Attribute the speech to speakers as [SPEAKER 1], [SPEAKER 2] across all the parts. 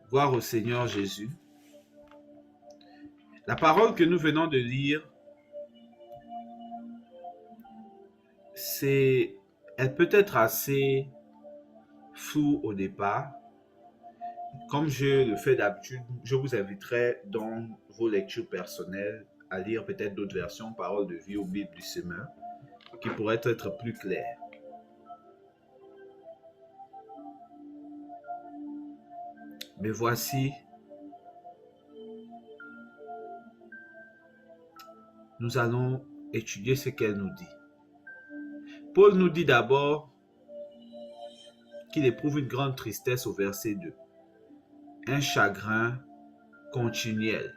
[SPEAKER 1] Gloire au Seigneur Jésus. La parole que nous venons de lire, elle peut être assez floue au départ. Comme je le fais d'habitude, je vous inviterai dans vos lectures personnelles à lire peut-être d'autres versions, paroles de vie ou Bible du semeur, qui pourraient être plus claires. Mais voici, nous allons étudier ce qu'elle nous dit. Paul nous dit d'abord qu'il éprouve une grande tristesse au verset 2. Un chagrin continuel.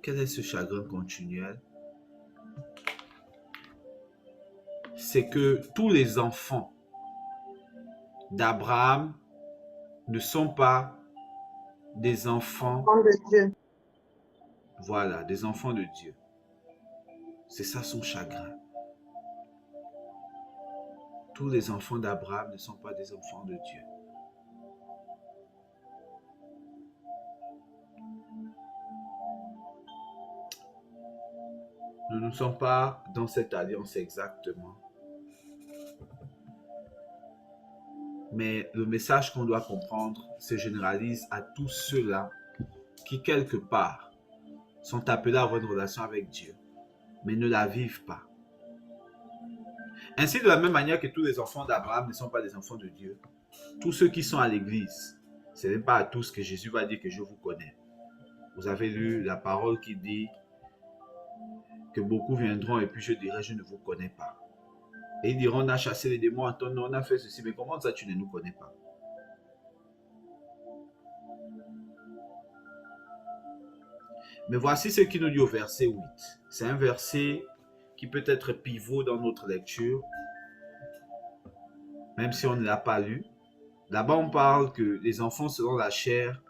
[SPEAKER 1] Quel est ce chagrin continuel? C'est que tous les enfants d'Abraham ne sont pas des enfants
[SPEAKER 2] de Dieu.
[SPEAKER 1] Voilà, des enfants de Dieu. C'est ça son chagrin. Tous les enfants d'Abraham ne sont pas des enfants de Dieu. Nous ne sommes pas dans cette alliance exactement. Mais le message qu'on doit comprendre se généralise à tous ceux-là qui, quelque part, sont appelés à avoir une relation avec Dieu, mais ne la vivent pas. Ainsi, de la même manière que tous les enfants d'Abraham ne sont pas des enfants de Dieu, tous ceux qui sont à l'église, ce n'est pas à tous que Jésus va dire que je vous connais. Vous avez lu la parole qui dit que beaucoup viendront et puis je dirai je ne vous connais pas. Et ils diront on a chassé les démons en ton nom, on a fait ceci, mais comment ça tu ne nous connais pas? Mais voici ce qu'il nous dit au verset 8. C'est un verset qui peut être pivot dans notre lecture, même si on ne l'a pas lu. Là-bas, on parle que les enfants selon la chair,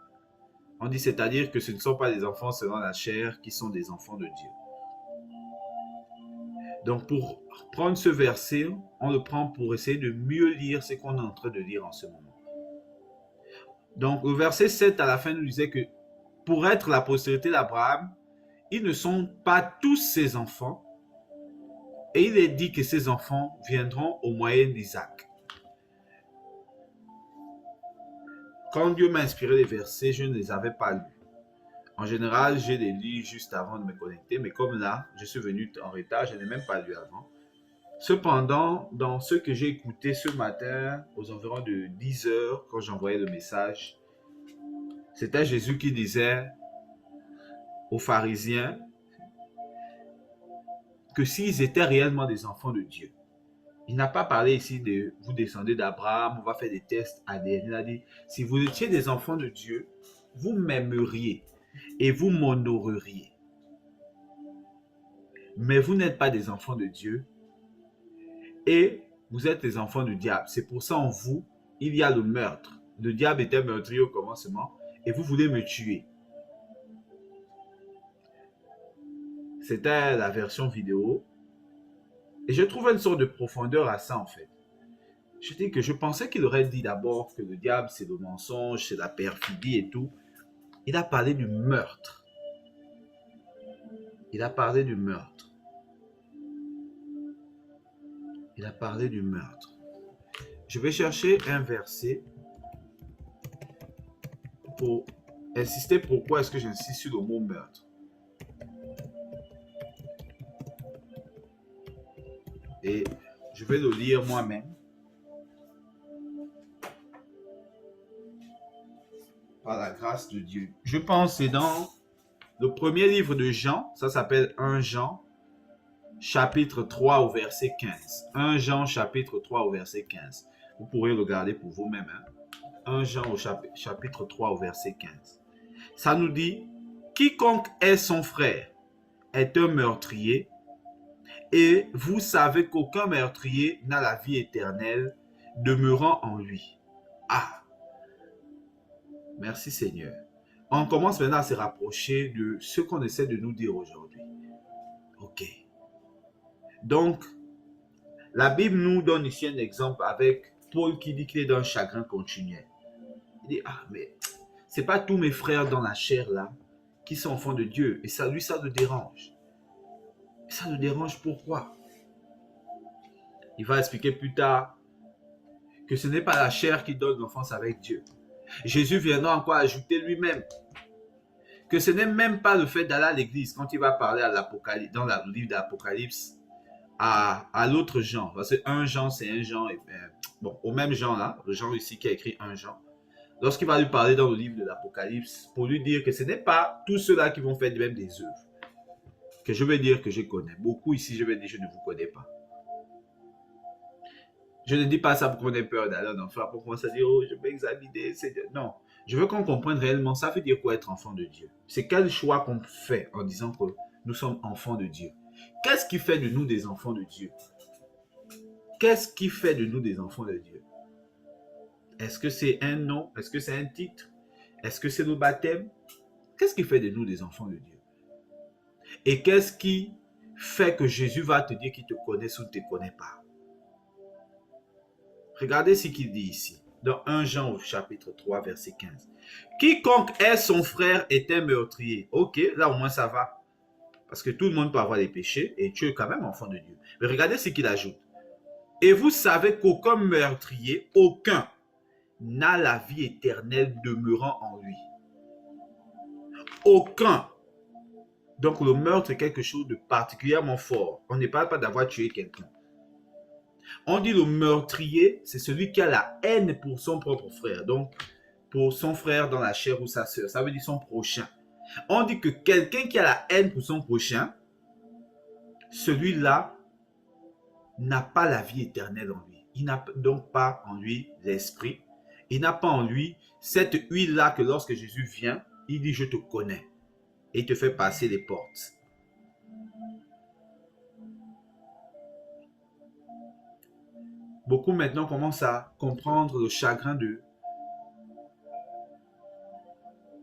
[SPEAKER 1] on dit c'est-à-dire que ce ne sont pas les enfants selon la chair qui sont des enfants de Dieu. Donc, pour prendre ce verset, on le prend pour essayer de mieux lire ce qu'on est en train de lire en ce moment. Donc, le verset 7 à la fin nous disait que pour être la postérité d'Abraham, ils ne sont pas tous ses enfants. Et il est dit que ces enfants viendront au moyen d'Isaac. Quand Dieu m'a inspiré les versets, je ne les avais pas lus. En général, je les lis juste avant de me connecter, mais comme là, je suis venu en retard, je n'ai même pas lu avant. Cependant, dans ce que j'ai écouté ce matin, aux environs de 10 heures, quand j'envoyais le message, c'était Jésus qui disait aux pharisiens que s'ils étaient réellement des enfants de Dieu, il n'a pas parlé ici de vous descendez d'Abraham, on va faire des tests ADN. Il a dit, si vous étiez des enfants de Dieu, vous m'aimeriez et vous m'honoreriez. Mais vous n'êtes pas des enfants de Dieu et vous êtes des enfants du diable. C'est pour ça en vous, il y a le meurtre. Le diable était meurtrier au commencement et vous voulez me tuer. C'était la version vidéo. Et je trouvais une sorte de profondeur à ça en fait. Je dis que je pensais qu'il aurait dit d'abord que le diable c'est le mensonge, c'est la perfidie et tout. Il a parlé du meurtre. Il a parlé du meurtre. Il a parlé du meurtre. Je vais chercher un verset pour insister pourquoi est-ce que j'insiste sur le mot meurtre. Et je vais le lire moi-même. Par la grâce de Dieu. Je pense que c'est dans le premier livre de Jean, ça s'appelle 1 Jean, chapitre 3 au verset 15. 1 Jean, chapitre 3 au verset 15. Vous pourrez le garder pour vous-même. 1 Jean au chapitre 3 au verset 15. Ça nous dit, quiconque est son frère est un meurtrier, et vous savez qu'aucun meurtrier n'a la vie éternelle demeurant en lui. Ah! Merci Seigneur. On commence maintenant à se rapprocher de ce qu'on essaie de nous dire aujourd'hui. Ok. Donc, La Bible nous donne ici un exemple avec Paul qui dit qu'il est dans un chagrin continuel. Il dit, ah mais c'est pas tous mes frères dans la chair là qui sont enfants de Dieu. Et ça, lui, ça le dérange. Et ça le dérange pourquoi? Il va expliquer plus tard que ce n'est pas la chair qui donne l'enfance avec Dieu. Jésus viendra encore ajouter lui-même que ce n'est même pas le fait d'aller à l'église quand il va parler à l'Apocalypse, dans le livre d'Apocalypse à l'autre Jean. Parce que un Jean, c'est un Jean. Bon, au même Jean là, le Jean ici qui a écrit un Jean. Lorsqu'il va lui parler dans le livre de l'Apocalypse, pour lui dire que ce n'est pas tous ceux-là qui vont faire même des œuvres. Que je vais dire que je connais. Beaucoup ici, je vais dire que je ne vous connais pas. Je ne dis pas ça pour qu'on ait peur d'aller en enfer, pour commencer à dire, oh, je vais examiner. Non, je veux qu'on comprenne réellement, ça veut dire quoi être enfant de Dieu. C'est quel choix qu'on fait en disant que nous sommes enfants de Dieu. Qu'est-ce qui fait de nous des enfants de Dieu? Qu'est-ce qui fait de nous des enfants de Dieu? Est-ce que c'est un nom? Est-ce que c'est un titre? Est-ce que c'est le baptême? Qu'est-ce qui fait de nous des enfants de Dieu? Et qu'est-ce qui fait que Jésus va te dire qu'il te connaît ou ne te connaît pas? Regardez ce qu'il dit ici, dans 1 Jean au chapitre 3, verset 15. Quiconque est son frère est un meurtrier. Ok, là au moins ça va. Parce que tout le monde peut avoir des péchés et tu es quand même enfant de Dieu. Mais regardez ce qu'il ajoute. Et vous savez qu'aucun meurtrier, aucun, n'a la vie éternelle demeurant en lui. Aucun. Donc le meurtre est quelque chose de particulièrement fort. On ne parle pas d'avoir tué quelqu'un. On dit le meurtrier, c'est celui qui a la haine pour son propre frère. Donc pour son frère dans la chair ou sa sœur. Ça veut dire son prochain. On dit que quelqu'un qui a la haine pour son prochain, celui-là n'a pas la vie éternelle en lui. Il n'a donc pas en lui l'esprit. Il n'a pas en lui cette huile-là que lorsque Jésus vient, il dit « je te connais » et il te fait passer les portes. Beaucoup maintenant commencent à comprendre le chagrin de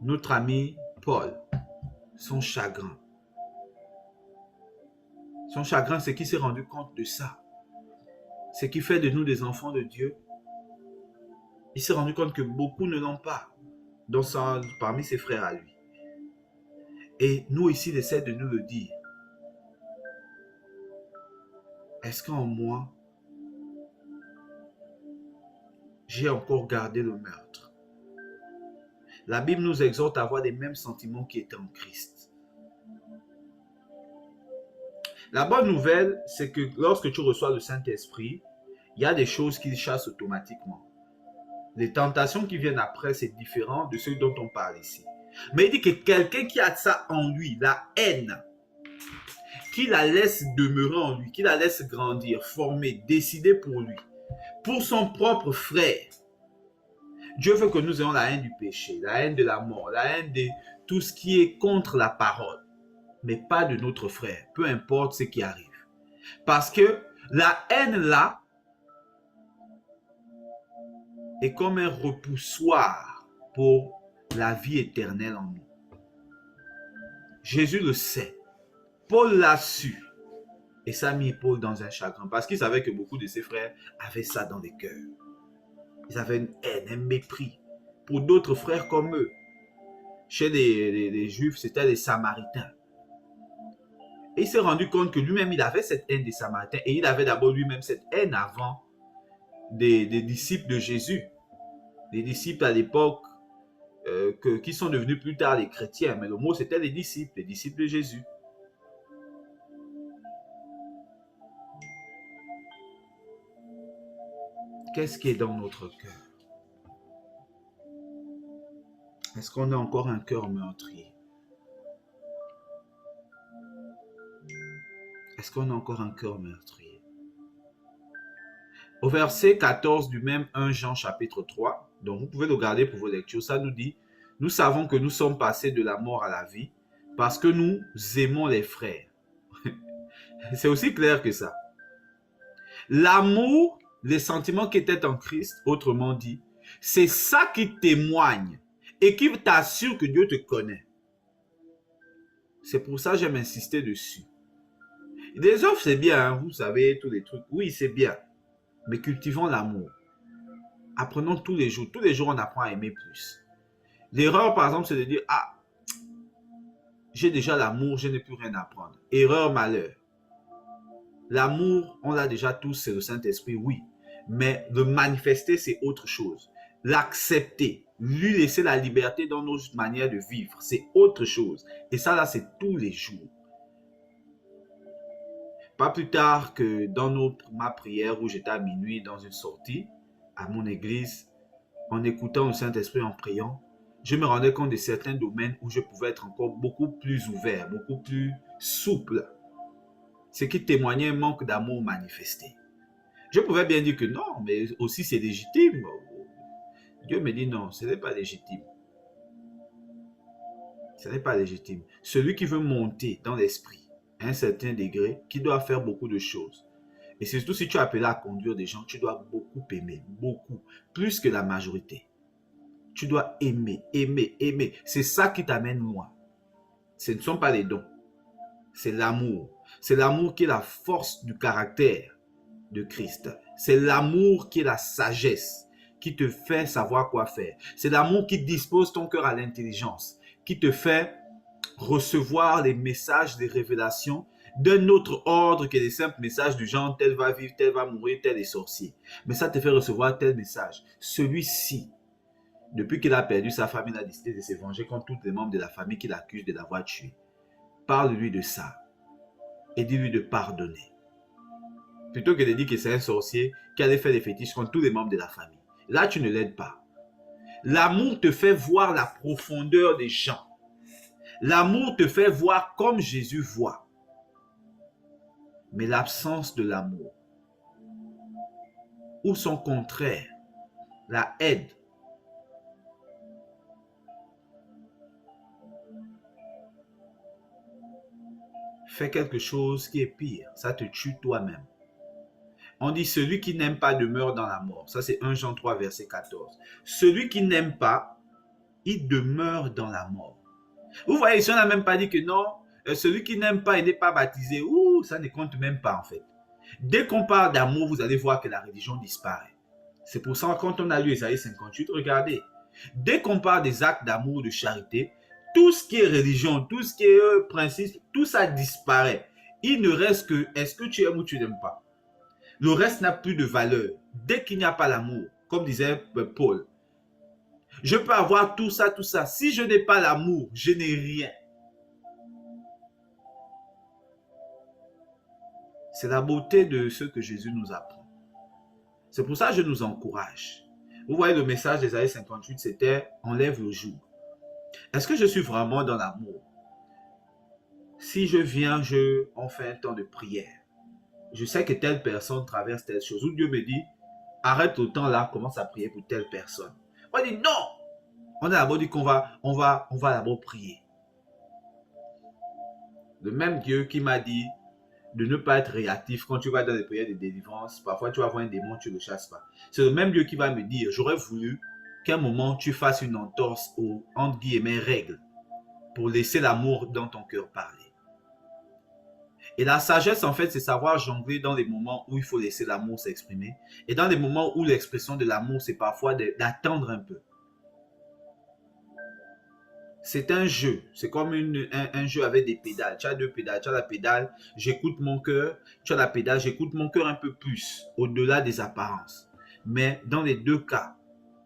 [SPEAKER 1] notre ami Paul. Son chagrin. Son chagrin, c'est qu'il s'est rendu compte de ça. Ce qui fait de nous des enfants de Dieu. Il s'est rendu compte que beaucoup ne l'ont pas parmi ses frères à lui. Et nous ici, il essaie de nous le dire. Est-ce qu'en moi, j'ai encore gardé le meurtre? La Bible nous exhorte à avoir les mêmes sentiments qui étaient en Christ. La bonne nouvelle, c'est que lorsque tu reçois le Saint-Esprit, il y a des choses qui chassent automatiquement. Les tentations qui viennent après, c'est différent de ce dont on parle ici. Mais il dit que quelqu'un qui a ça en lui, la haine, qui la laisse demeurer en lui, qui la laisse grandir, former, décider pour lui, pour son propre frère. Dieu veut que nous ayons la haine du péché, la haine de la mort, la haine de tout ce qui est contre la parole, mais pas de notre frère, peu importe ce qui arrive. Parce que la haine là est comme un repoussoir pour la vie éternelle en nous. Jésus le sait. Paul l'a su. Et ça a mis Paul dans un chagrin. Parce qu'il savait que beaucoup de ses frères avaient ça dans les cœurs. Ils avaient une haine, un mépris pour d'autres frères comme eux. Chez les Juifs, c'était les Samaritains. Et il s'est rendu compte que lui-même, il avait cette haine des Samaritains. Et il avait d'abord lui-même cette haine avant des disciples de Jésus. Les disciples à l'époque qui sont devenus plus tard les chrétiens. Mais le mot, c'était les disciples de Jésus. Qu'est-ce qui est dans notre cœur? Est-ce qu'on a encore un cœur meurtrier? Est-ce qu'on a encore un cœur meurtrier? Au verset 14 du même 1 Jean chapitre 3, donc vous pouvez le garder pour vos lectures, ça nous dit, nous savons que nous sommes passés de la mort à la vie parce que nous aimons les frères. C'est aussi clair que ça. L'amour, les sentiments qui étaient en Christ, autrement dit, c'est ça qui témoigne et qui t'assure que Dieu te connaît. C'est pour ça que j'aime insister dessus. Les offres, c'est bien, hein, vous savez, tous les trucs. Oui, c'est bien. Mais cultivons l'amour. Apprenons tous les jours. Tous les jours, on apprend à aimer plus. L'erreur, par exemple, c'est de dire, ah, j'ai déjà l'amour, je n'ai plus rien à apprendre. Erreur, malheur. L'amour, on l'a déjà tous, c'est le Saint-Esprit, oui. Mais le manifester, c'est autre chose. L'accepter, lui laisser la liberté dans nos manières de vivre, c'est autre chose. Et ça, là, c'est tous les jours. Pas plus tard que dans ma prière où j'étais à minuit dans une sortie à mon église, en écoutant le Saint-Esprit, en priant, je me rendais compte de certains domaines où je pouvais être encore beaucoup plus ouvert, beaucoup plus souple. Ce qui témoignait un manque d'amour manifesté. Je pouvais bien dire que non, mais aussi c'est légitime. Dieu me dit non, ce n'est pas légitime. Ce n'est pas légitime. Celui qui veut monter dans l'esprit à un certain degré, qui doit faire beaucoup de choses. Et surtout si tu es appelé à conduire des gens, tu dois beaucoup aimer, beaucoup, plus que la majorité. Tu dois aimer, aimer, aimer. C'est ça qui t'amène loin. Ce ne sont pas les dons. C'est l'amour. C'est l'amour qui est la force du caractère de Christ. C'est l'amour qui est la sagesse, qui te fait savoir quoi faire. C'est l'amour qui dispose ton cœur à l'intelligence, qui te fait recevoir les messages, les révélations d'un autre ordre que les simples messages du genre tel va vivre, tel va mourir, tel est sorcier. Mais ça te fait recevoir tel message. Celui-ci, depuis qu'il a perdu sa famille, il a décidé de se venger contre tous les membres de la famille qu'il accuse de l'avoir tué. Parle-lui de ça et dis-lui de pardonner. Plutôt que de dire que c'est un sorcier qui allait faire des fétiches contre tous les membres de la famille. Là, tu ne l'aides pas. L'amour te fait voir la profondeur des gens. L'amour te fait voir comme Jésus voit. Mais l'absence de l'amour, ou son contraire, la haine, fait quelque chose qui est pire. Ça te tue toi-même. On dit celui qui n'aime pas demeure dans la mort. Ça c'est 1 Jean 3 verset 14. Celui qui n'aime pas, il demeure dans la mort. Vous voyez, si on n'a même pas dit que non, celui qui n'aime pas et n'est pas baptisé, ça ne compte même pas en fait. Dès qu'on parle d'amour, vous allez voir que la religion disparaît. C'est pour ça que quand on a lu Ésaïe 58, regardez. Dès qu'on parle des actes d'amour, de charité, tout ce qui est religion, tout ce qui est principe, tout ça disparaît. Il ne reste que est-ce que tu aimes ou tu n'aimes pas. Le reste n'a plus de valeur. Dès qu'il n'y a pas l'amour, comme disait Paul, je peux avoir tout ça, tout ça. Si je n'ai pas l'amour, je n'ai rien. C'est la beauté de ce que Jésus nous apprend. C'est pour ça que je nous encourage. Vous voyez, le message d'Ésaïe 58, c'était « Enlève le joug ». Est-ce que je suis vraiment dans l'amour? Si je viens, on fait un temps de prière. Je sais que telle personne traverse telle chose. Ou Dieu me dit, arrête le temps là, commence à prier pour telle personne. On dit non. On a d'abord dit qu'on va d'abord prier. Le même Dieu qui m'a dit de ne pas être réactif quand tu vas dans les prières de délivrance. Parfois, tu vas voir un démon, tu ne le chasses pas. C'est le même Dieu qui va me dire, j'aurais voulu qu'à un moment, tu fasses une entorse aux, entre guillemets, règles pour laisser l'amour dans ton cœur parler. Et la sagesse, en fait, c'est savoir jongler dans les moments où il faut laisser l'amour s'exprimer. Et dans les moments où l'expression de l'amour, c'est parfois d'attendre un peu. C'est un jeu. C'est comme un jeu avec des pédales. Tu as 2 pédales. Tu as la pédale, j'écoute mon cœur. Tu as la pédale, j'écoute mon cœur un peu plus, au-delà des apparences. Mais dans les 2 cas,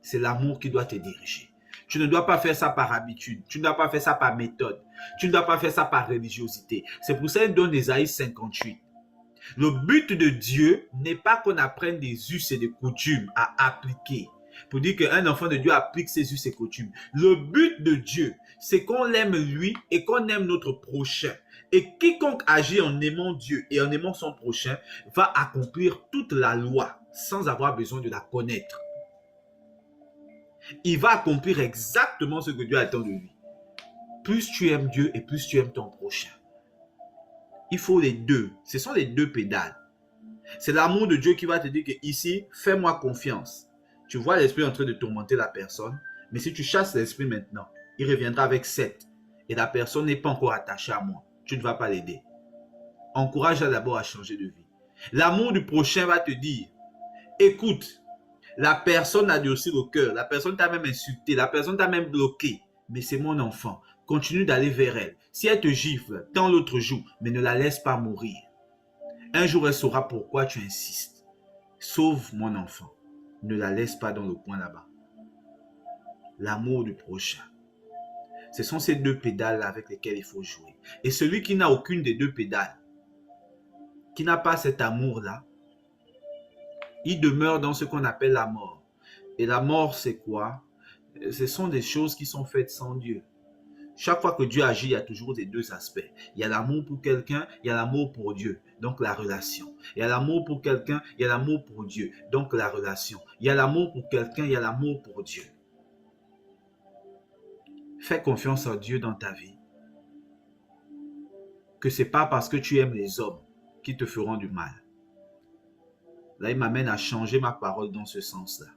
[SPEAKER 1] c'est l'amour qui doit te diriger. Tu ne dois pas faire ça par habitude. Tu ne dois pas faire ça par méthode. Tu ne dois pas faire ça par religiosité. C'est pour ça qu'il donne Ésaïe 58. Le but de Dieu n'est pas qu'on apprenne des us et des coutumes à appliquer. Pour dire qu'un enfant de Dieu applique ses us et coutumes. Le but de Dieu, c'est qu'on l'aime lui et qu'on aime notre prochain. Et quiconque agit en aimant Dieu et en aimant son prochain va accomplir toute la loi sans avoir besoin de la connaître. Il va accomplir exactement ce que Dieu attend de lui. Plus tu aimes Dieu et plus tu aimes ton prochain. Il faut les 2. Ce sont les 2 pédales. C'est l'amour de Dieu qui va te dire que ici, fais-moi confiance. Tu vois l'esprit en train de tourmenter la personne, mais si tu chasses l'esprit maintenant, il reviendra avec 7. Et la personne n'est pas encore attachée à moi. Tu ne vas pas l'aider. encourage-la d'abord à changer de vie. L'amour du prochain va te dire, écoute, la personne a durci le cœur, la personne t'a même insulté, la personne t'a même bloqué, mais c'est mon enfant. Continue d'aller vers elle. Si elle te gifle, tends l'autre joue, mais ne la laisse pas mourir. Un jour, elle saura pourquoi tu insistes. Sauve mon enfant. Ne la laisse pas dans le coin là-bas. L'amour du prochain. Ce sont ces deux pédales avec lesquelles il faut jouer. Et celui qui n'a aucune des deux pédales, qui n'a pas cet amour-là, il demeure dans ce qu'on appelle la mort. Et la mort, c'est quoi? Ce sont des choses qui sont faites sans Dieu. Chaque fois que Dieu agit, il y a toujours les deux aspects. Il y a l'amour pour quelqu'un, il y a l'amour pour Dieu, donc la relation. Il y a l'amour pour quelqu'un, il y a l'amour pour Dieu, donc la relation. Il y a l'amour pour quelqu'un, il y a l'amour pour Dieu. Fais confiance en Dieu dans ta vie. Que ce n'est pas parce que tu aimes les hommes qui te feront du mal. Là, il m'amène à changer ma parole dans ce sens-là.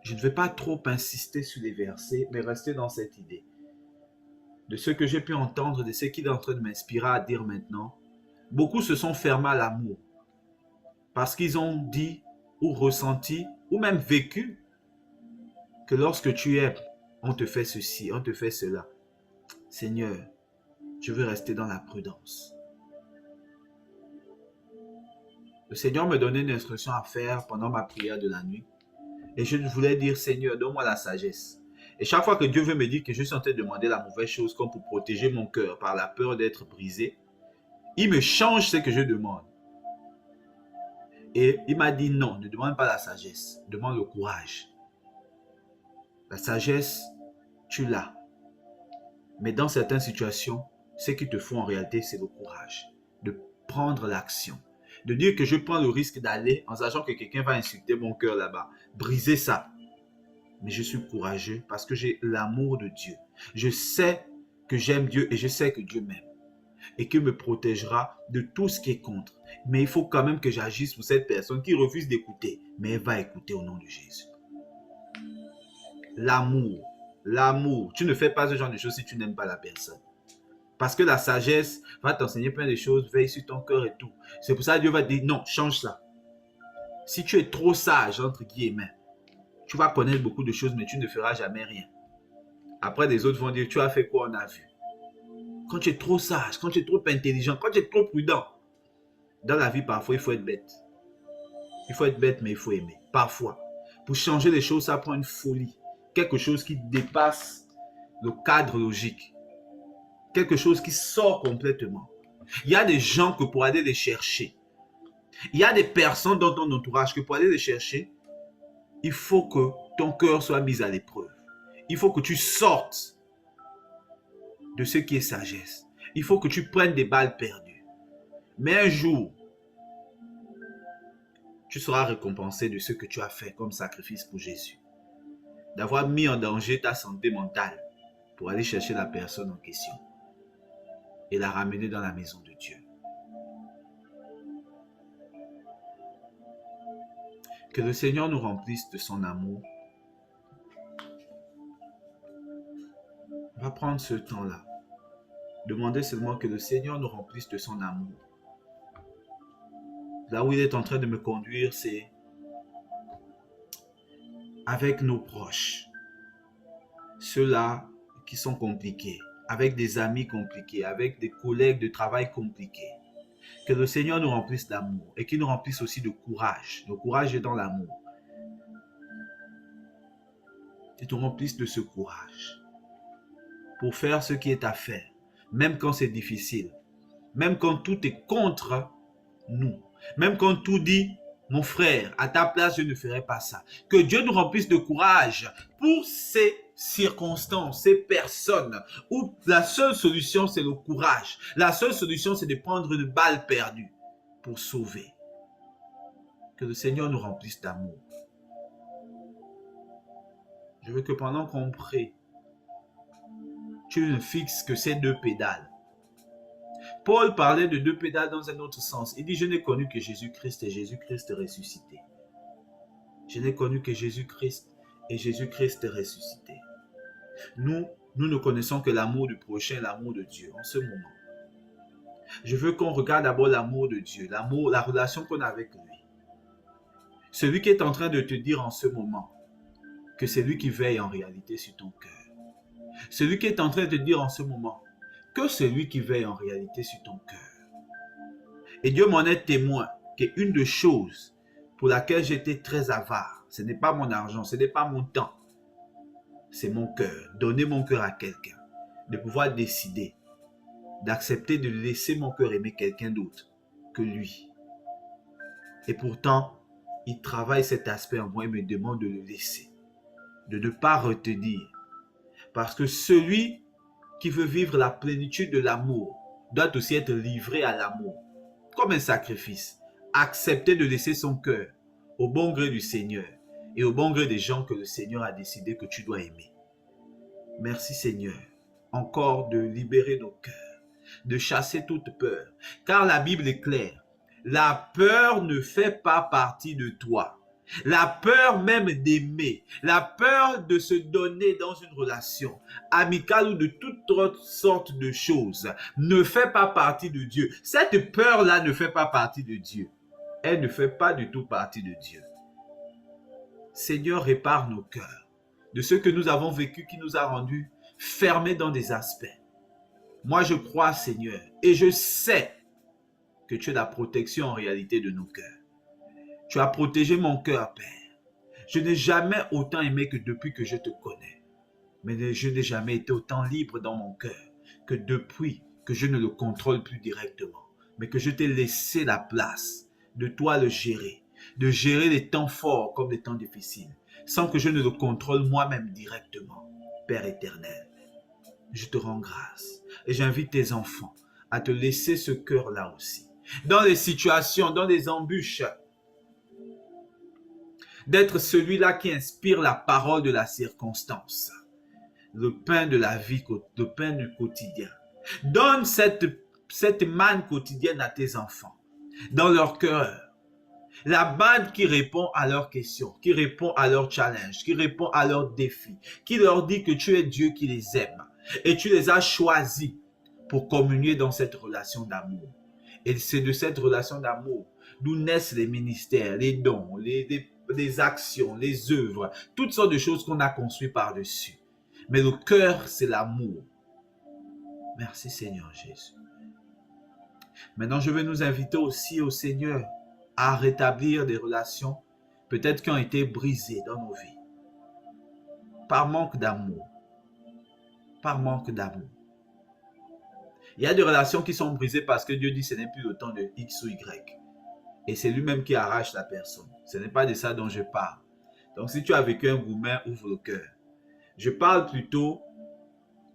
[SPEAKER 1] Je ne vais pas trop insister sur les versets, mais rester dans cette idée. De ce que j'ai pu entendre, de ce qu'il est en train de m'inspirer à dire maintenant, beaucoup se sont fermés à l'amour parce qu'ils ont dit ou ressenti ou même vécu que lorsque tu aimes, on te fait ceci, on te fait cela. Seigneur, je veux rester dans la prudence. Le Seigneur me donnait une instruction à faire pendant ma prière de la nuit. Et je voulais dire, Seigneur, donne-moi la sagesse. Et chaque fois que Dieu veut me dire que je suis en train de demander la mauvaise chose comme pour protéger mon cœur par la peur d'être brisé, il me change ce que je demande. Et il m'a dit non, ne demande pas la sagesse, demande le courage. La sagesse, tu l'as. Mais dans certaines situations, ce qu'il te faut en réalité, c'est le courage de prendre l'action. De dire que je prends le risque d'aller en sachant que quelqu'un va insulter mon cœur là-bas, briser ça. Mais je suis courageux parce que j'ai l'amour de Dieu. Je sais que j'aime Dieu et je sais que Dieu m'aime. Et qu'il me protégera de tout ce qui est contre. Mais il faut quand même que j'agisse pour cette personne qui refuse d'écouter. Mais elle va écouter au nom de Jésus. L'amour. L'amour. Tu ne fais pas ce genre de choses si tu n'aimes pas la personne. Parce que la sagesse va t'enseigner plein de choses, veille sur ton cœur et tout. C'est pour ça que Dieu va te dire, non, change ça. Si tu es trop sage, entre guillemets, tu vas connaître beaucoup de choses, mais tu ne feras jamais rien. Après, les autres vont dire, tu as fait quoi, on a vu. Quand tu es trop sage, quand tu es trop intelligent, quand tu es trop prudent, dans la vie, parfois, il faut être bête. Il faut être bête, mais il faut aimer. Parfois. Pour changer les choses, ça prend une folie. Quelque chose qui dépasse le cadre logique. Quelque chose qui sort complètement. Il y a des gens que pour aller les chercher, il y a des personnes dans ton entourage que pour aller les chercher, il faut que ton cœur soit mis à l'épreuve. Il faut que tu sortes de ce qui est sagesse. Il faut que tu prennes des balles perdues. Mais un jour, tu seras récompensé de ce que tu as fait comme sacrifice pour Jésus. D'avoir mis en danger ta santé mentale pour aller chercher la personne en question et la ramener dans la maison de Dieu. Que le Seigneur nous remplisse de son amour. On va prendre ce temps-là. Demandez seulement que le Seigneur nous remplisse de son amour. Là où il est en train de me conduire, c'est avec nos proches. Ceux-là qui sont compliqués, avec des amis compliqués, avec des collègues de travail compliqués. Que le Seigneur nous remplisse d'amour et qu'il nous remplisse aussi de courage. Le courage est dans l'amour. Qu'il nous remplisse de ce courage pour faire ce qui est à faire, même quand c'est difficile, même quand tout est contre nous, même quand tout dit, mon frère, à ta place, je ne ferai pas ça. Que Dieu nous remplisse de courage pour ces circonstances, ces personnes où la seule solution, c'est le courage. La seule solution, c'est de prendre une balle perdue pour sauver. Que le Seigneur nous remplisse d'amour. Je veux que pendant qu'on prie, tu ne fixes que ces deux pédales. Paul parlait de deux pédales dans un autre sens. Il dit, je n'ai connu que Jésus-Christ et Jésus-Christ ressuscité. Je n'ai connu que Jésus-Christ et Jésus-Christ ressuscité. Nous, nous ne connaissons que l'amour du prochain, l'amour de Dieu en ce moment. Je veux qu'on regarde d'abord l'amour de Dieu, l'amour, la relation qu'on a avec lui. Celui qui est en train de te dire en ce moment que c'est lui qui veille en réalité sur ton cœur. Celui qui est en train de te dire en ce moment que c'est lui qui veille en réalité sur ton cœur. Et Dieu m'en est témoin qu'une des choses pour laquelle j'étais très avare, ce n'est pas mon argent, ce n'est pas mon temps, c'est mon cœur. Donner mon cœur à quelqu'un, de pouvoir décider, d'accepter de laisser mon cœur aimer quelqu'un d'autre que lui. Et pourtant, il travaille cet aspect en moi et me demande de le laisser, de ne pas retenir. Parce que celui qui veut vivre la plénitude de l'amour doit aussi être livré à l'amour, comme un sacrifice. Accepter de laisser son cœur au bon gré du Seigneur et au bon gré des gens que le Seigneur a décidé que tu dois aimer. Merci Seigneur, encore de libérer nos cœurs, de chasser toute peur. Car la Bible est claire, la peur ne fait pas partie de toi. La peur même d'aimer, la peur de se donner dans une relation amicale ou de toute autre sorte de choses ne fait pas partie de Dieu. Cette peur-là ne fait pas partie de Dieu. Elle ne fait pas du tout partie de Dieu. Seigneur, répare nos cœurs de ce que nous avons vécu qui nous a rendus fermés dans des aspects. Moi, je crois, Seigneur, et je sais que tu es la protection en réalité de nos cœurs. Tu as protégé mon cœur, Père. Je n'ai jamais autant aimé que depuis que je te connais. Mais je n'ai jamais été autant libre dans mon cœur que depuis que je ne le contrôle plus directement. Mais que je t'ai laissé la place de toi le gérer. De gérer les temps forts comme les temps difficiles. Sans que je ne le contrôle moi-même directement. Père éternel, je te rends grâce. Et j'invite tes enfants à te laisser ce cœur-là aussi. Dans les situations, dans les embûches, d'être celui-là qui inspire la parole de la circonstance, le pain de la vie, le pain du quotidien. Donne cette manne quotidienne à tes enfants, dans leur cœur. La manne qui répond à leurs questions, qui répond à leurs challenges, qui répond à leurs défis, qui leur dit que tu es Dieu qui les aime et tu les as choisis pour communier dans cette relation d'amour. Et c'est de cette relation d'amour d'où naissent les ministères, les dons, les actions, les œuvres, toutes sortes de choses qu'on a construites par-dessus. Mais le cœur, c'est l'amour. Merci Seigneur Jésus. Maintenant, je vais nous inviter aussi au Seigneur à rétablir des relations peut-être qui ont été brisées dans nos vies. Par manque d'amour. Par manque d'amour. Il y a des relations qui sont brisées parce que Dieu dit que ce n'est plus le temps de X ou Y. Et c'est lui-même qui arrache la personne. Ce n'est pas de ça dont je parle. Donc si tu as vécu un gourmet, ouvre le cœur. Je parle plutôt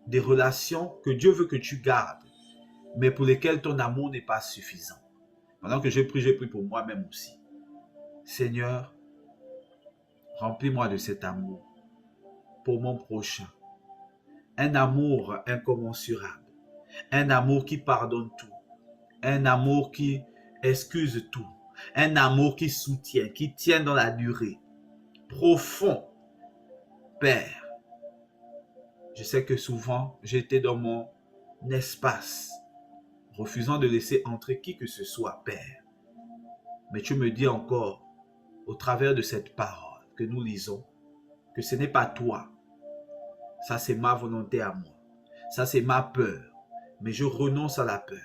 [SPEAKER 1] des relations que Dieu veut que tu gardes, mais pour lesquelles ton amour n'est pas suffisant. Pendant que j'ai pris pour moi-même aussi. Seigneur, remplis-moi de cet amour pour mon prochain. Un amour incommensurable. Un amour qui pardonne tout. Un amour qui excuse tout. Un amour qui soutient, qui tient dans la durée. Profond. Père, je sais que souvent, j'étais dans mon espace, refusant de laisser entrer qui que ce soit, Père. Mais tu me dis encore, au travers de cette parole que nous lisons, que ce n'est pas toi. Ça, c'est ma volonté à moi. Ça, c'est ma peur. Mais je renonce à la peur.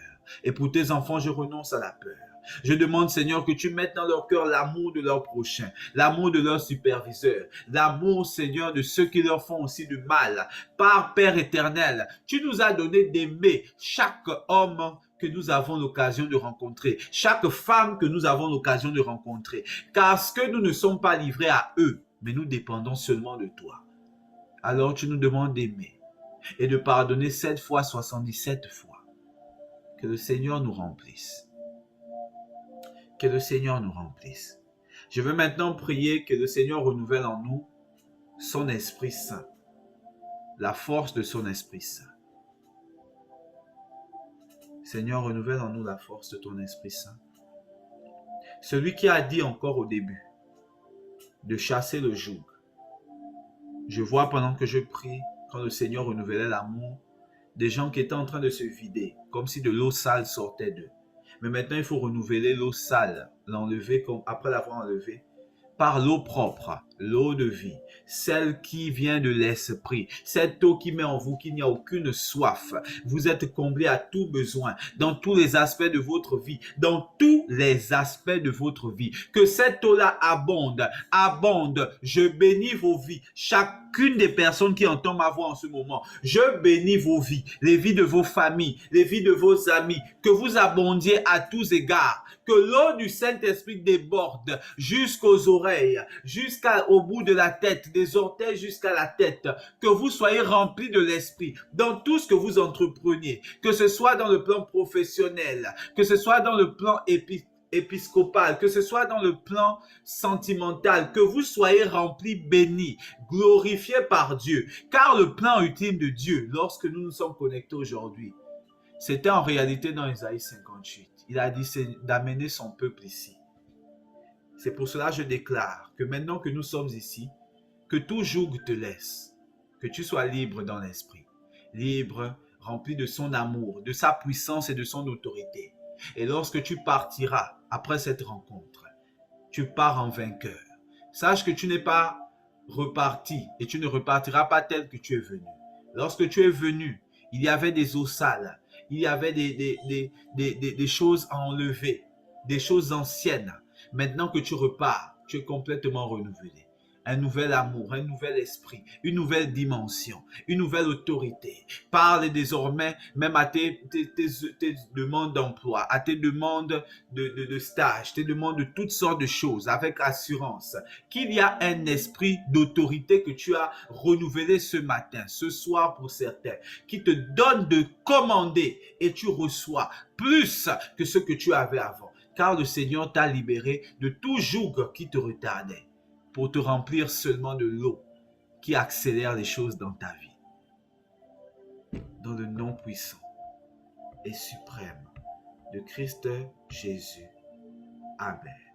[SPEAKER 1] Et pour tes enfants, je renonce à la peur. Je demande, Seigneur, que tu mettes dans leur cœur l'amour de leur prochain, l'amour de leur superviseur, l'amour, Seigneur, de ceux qui leur font aussi du mal. Par Père éternel, tu nous as donné d'aimer chaque homme que nous avons l'occasion de rencontrer, chaque femme que nous avons l'occasion de rencontrer, parce que nous ne sommes pas livrés à eux, mais nous dépendons seulement de toi. Alors tu nous demandes d'aimer et de pardonner 7 fois, 77 fois. Que le Seigneur nous remplisse. Que le Seigneur nous remplisse. Je veux maintenant prier que le Seigneur renouvelle en nous son Esprit Saint, la force de son Esprit Saint. Seigneur, renouvelle en nous la force de ton Esprit Saint. Celui qui a dit encore au début de chasser le joug. Je vois pendant que je prie, quand le Seigneur renouvelait l'amour, des gens qui étaient en train de se vider, comme si de l'eau sale sortait d'eux. Mais maintenant, il faut renouveler l'eau sale, l'enlever après l'avoir enlevée, par l'eau propre, l'eau de vie, celle qui vient de l'esprit, cette eau qui met en vous qu'il n'y a aucune soif. Vous êtes comblé à tout besoin, dans tous les aspects de votre vie, dans tous les aspects de votre vie. Que cette eau-là abonde, abonde. Je bénis vos vies. Chacune des personnes qui entendent ma voix en ce moment, je bénis vos vies, les vies de vos familles, les vies de vos amis, que vous abondiez à tous égards, que l'eau du Saint-Esprit déborde jusqu'aux oreilles, jusqu'au bout de la tête, des orteils jusqu'à la tête, que vous soyez remplis de l'Esprit dans tout ce que vous entrepreniez, que ce soit dans le plan professionnel, que ce soit dans le plan épiscopal, que ce soit dans le plan sentimental, que vous soyez remplis, bénis, glorifiés par Dieu. Car le plan ultime de Dieu, lorsque nous nous sommes connectés aujourd'hui, c'était en réalité dans Isaïe 58. Il a dit d'amener son peuple ici. C'est pour cela que je déclare que maintenant que nous sommes ici, que tout joug te laisse, que tu sois libre dans l'esprit, libre, rempli de son amour, de sa puissance et de son autorité. Et lorsque tu partiras après cette rencontre, tu pars en vainqueur. Sache que tu n'es pas reparti et tu ne repartiras pas tel que tu es venu. Lorsque tu es venu, il y avait des eaux sales, il y avait des choses à enlever, des choses anciennes. Maintenant que tu repars, tu es complètement renouvelé. Un nouvel amour, un nouvel esprit, une nouvelle dimension, une nouvelle autorité. Parle désormais même à tes demandes d'emploi, à tes demandes de stage, tes demandes de toutes sortes de choses avec assurance. Qu'il y a un esprit d'autorité que tu as renouvelé ce matin, ce soir pour certains, qui te donne de commander et tu reçois plus que ce que tu avais avant. Car le Seigneur t'a libéré de tout joug qui te retardait, pour te remplir seulement de l'eau qui accélère les choses dans ta vie. Dans le nom puissant et suprême de Christ Jésus. Amen.